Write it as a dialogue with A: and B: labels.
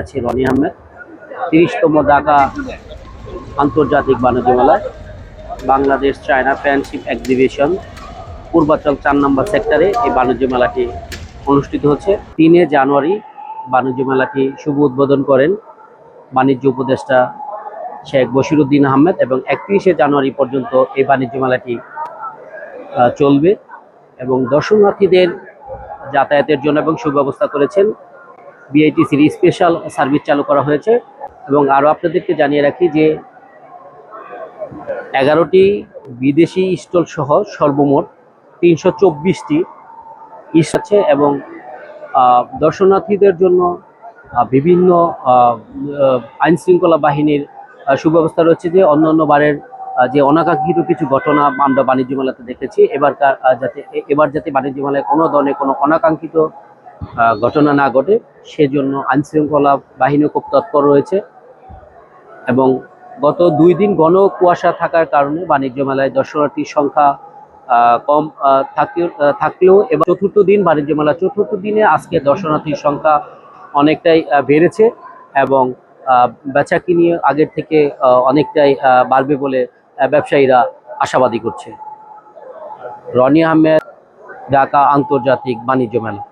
A: আছি রনি আহমেদ। 30তম ঢাকা আন্তর্জাতিক বাণিজ্য মেলায় Bangladesh China friendship exhibition Purbachal 4 নম্বর সেক্টরে এই বাণিজ্য মেলাটি অনুষ্ঠিত হচ্ছে। 3 জানুয়ারি বাণিজ্য মেলাটি শুভ উদ্বোধন করেন বাণিজ্য উপদেষ্টা শেখ বশিরউদ্দিন আহমেদ এবং 31 জানুয়ারি পর্যন্ত এই বাণিজ্য মেলাটি চলবে এবং দর্শনার্থীদের যাতায়াতের জন্য এবং সুব্যবস্থা করেছেন বিআইটিসির স্পেশাল সার্ভিস চালু করা হয়েছে। এবং আরও আপনাদেরকে জানিয়ে রাখি যে 11টি বিদেশি স্টল সহ সর্বমোট 324টি আছে এবং দর্শনার্থীদের জন্য বিভিন্ন আইন শৃঙ্খলা বাহিনীর সুব্যবস্থা রয়েছে। যে অন্যান্য বারের যে অনাকাঙ্ক্ষিত কিছু ঘটনা আমরা বাণিজ্য মেলাতে দেখেছি, এবার যাতে বাণিজ্য মেলায় কোনো ধরনের কোনো অনাকাঙ্ক্ষিত ঘটনা না ঘটে সেজন্য আইন শৃঙ্খলা বাহিনী খুব তৎপর রয়েছে। এবং গত 2 দিন ঘন কুয়াশা থাকার কারণে বাণিজ্য মেলায় দর্শনার্থীর সংখ্যা কম থাকলেও এবার চতুর্থ দিন বাণিজ্য মেলা চতুর্থ দিনে আজকে দর্শনার্থীর সংখ্যা অনেকটাই বেড়েছে এবং বেচাকিনি আগের থেকে অনেকটাই বাড়বে বলে ব্যবসায়ীরা আশাবাদী করছে। রনি আহমেদ, ঢাকা আন্তর্জাতিক বাণিজ্য মেলা।